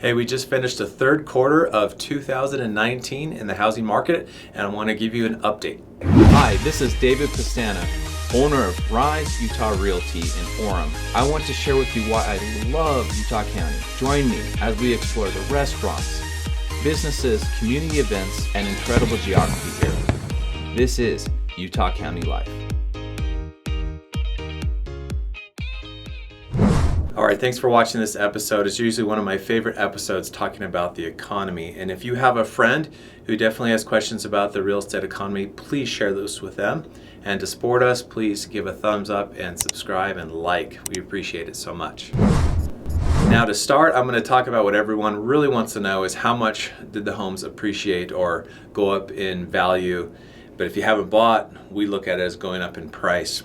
Hey, we just finished the third quarter of 2019 in the housing market, and I want to give you an update. Hi, this is David Pastana, owner of Rise Utah Realty in Orem. I want to share with you why I love Utah County. Join me as we explore the restaurants, businesses, community events, and incredible geography here. This is Utah County Life. All right, thanks for watching this episode. It's usually one of my favorite episodes talking about the economy. And if you have a friend who definitely has questions about the real estate economy, please share this with them. And to support us, please give a thumbs up and subscribe and like. We appreciate it so much. Now to start, I'm going to talk about what everyone really wants to know is how much did the homes appreciate or go up in value. But if you haven't bought, we look at it as going up in price.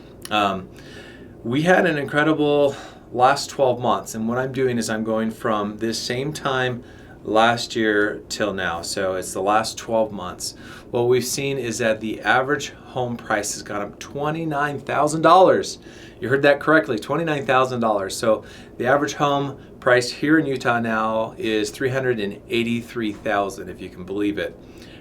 We had an incredible last 12 months, and what I'm doing is I'm going from this same time last year till now, so it's the last 12 months. What we've seen is that the average home price has gone up $29,000. You heard that correctly, $29,000. So the average home price here in Utah now is $383,000, if you can believe it.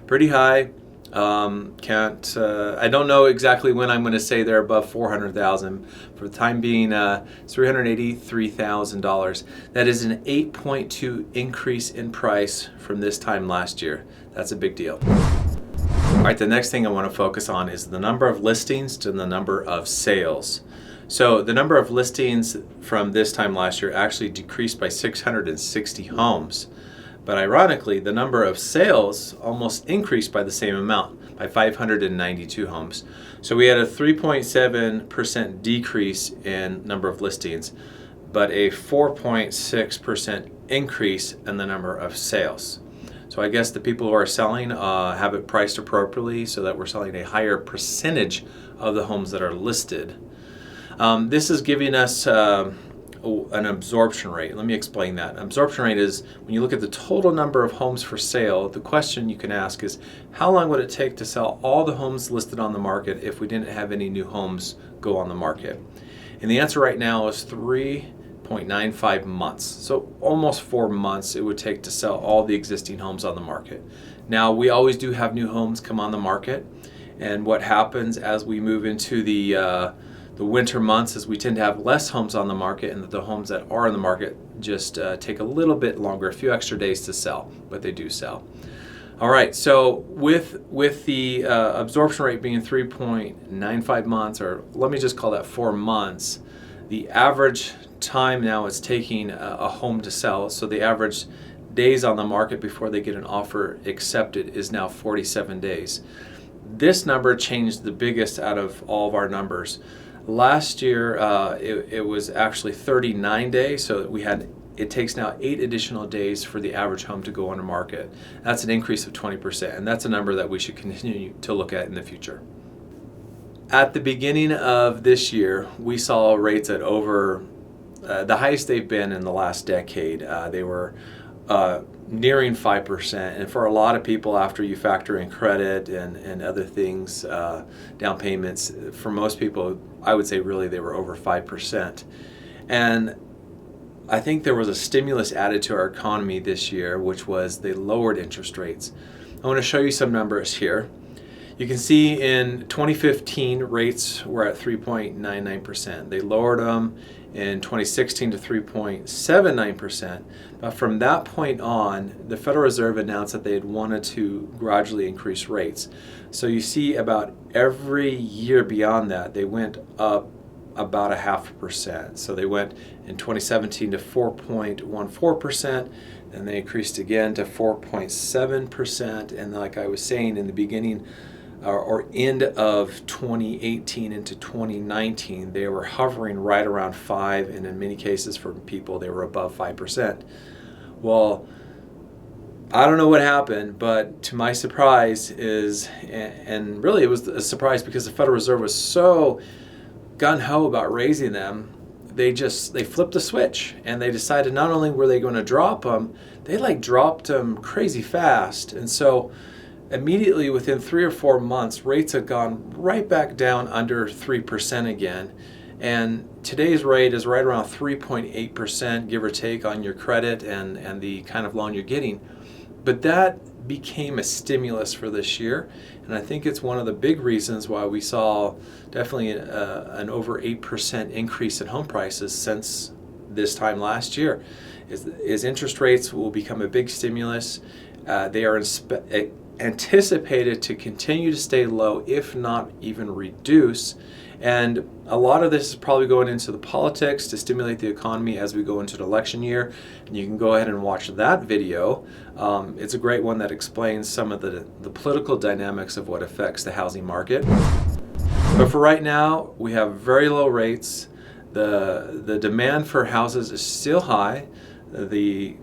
Pretty high. I don't know exactly when I'm going to say they're above $400,000. For the time being, it's $383,000. That is an 8.2 increase in price from this time last year. That's a big deal. All right, the next thing I want to focus on is the number of listings to the number of sales. So the number of listings from this time last year actually decreased by 660 homes. But ironically, the number of sales almost increased by the same amount, by 592 homes. So we had a 3.7% decrease in number of listings, but a 4.6% increase in the number of sales. So I guess the people who are selling have it priced appropriately so that we're selling a higher percentage of the homes that are listed. This is giving us an absorption rate. Let me explain that. Absorption rate is when you look at the total number of homes for sale, the question you can ask is how long would it take to sell all the homes listed on the market if we didn't have any new homes go on the market? And the answer right now is 3.95 months. So almost 4 months it would take to sell all the existing homes on the market. Now we always do have new homes come on the market, and what happens as we move into the winter months is we tend to have less homes on the market, and that the homes that are on the market just take a little bit longer, a few extra days to sell, but they do sell. All right, so with the absorption rate being 3.95 months, or let me just call that 4 months, the average time now it's taking a home to sell, so the average days on the market before they get an offer accepted is now 47 days. This number changed the biggest out of all of our numbers. Last year, it was actually 39 days, so it takes now 8 additional days for the average home to go on the market. That's an increase of 20%, and that's a number that we should continue to look at in the future. At the beginning of this year, we saw rates at over the highest they've been in the last decade. They were nearing 5%, and for a lot of people, after you factor in credit and other things, down payments, for most people, I would say really they were over 5%. And I think there was a stimulus added to our economy this year, which was they lowered interest rates. I want to show you some numbers here. You can see in 2015 rates were at 3.99%. They lowered them in 2016 to 3.79%. But from that point on, the Federal Reserve announced that they had wanted to gradually increase rates. So you see about every year beyond that, they went up about 0.5%. So they went in 2017 to 4.14%, and they increased again to 4.7%. And like I was saying in the beginning, or end of 2018 into 2019, they were hovering right around 5%, and in many cases for people they were above 5%. Well, I don't know what happened, but to my surprise and really it was a surprise because the Federal Reserve was so gung-ho about raising them, they flipped the switch, and they decided not only were they going to drop them, they dropped them crazy fast. And so immediately within 3 or 4 months, rates had gone right back down under 3% again. And today's rate is right around 3.8%, give or take, on your credit and the kind of loan you're getting. But that became a stimulus for this year, and I think it's one of the big reasons why we saw definitely an over 8% increase in home prices since this time last year. Is interest rates will become a big stimulus. They are anticipated to continue to stay low, if not even reduce. And a lot of this is probably going into the politics to stimulate the economy as we go into the election year. And you can go ahead and watch that video. It's a great one that explains some of the political dynamics of what affects the housing market. But for right now, we have very low rates. The demand for houses is still high. The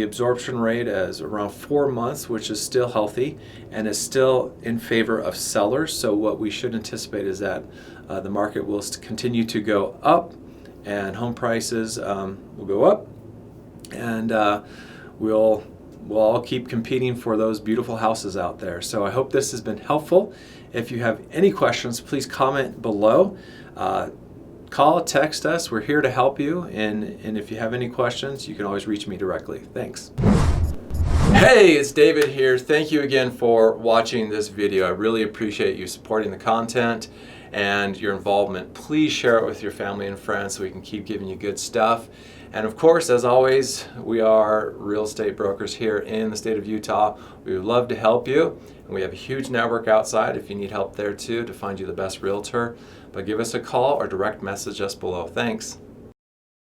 absorption rate is around 4 months, which is still healthy and is still in favor of sellers. So what we should anticipate is that the market will continue to go up, and home prices will go up, and we'll all keep competing for those beautiful houses out there. So I hope this has been helpful. If you have any questions, please comment below. Call, text us. We're here to help you. And if you have any questions, you can always reach me directly. Thanks. Hey, it's David here. Thank you again for watching this video. I really appreciate you supporting the content and your involvement. Please share it with your family and friends so we can keep giving you good stuff. And of course, as always, we are real estate brokers here in the state of Utah. We would love to help you. And we have a huge network outside if you need help there too to find you the best realtor. But give us a call or direct message us below. Thanks.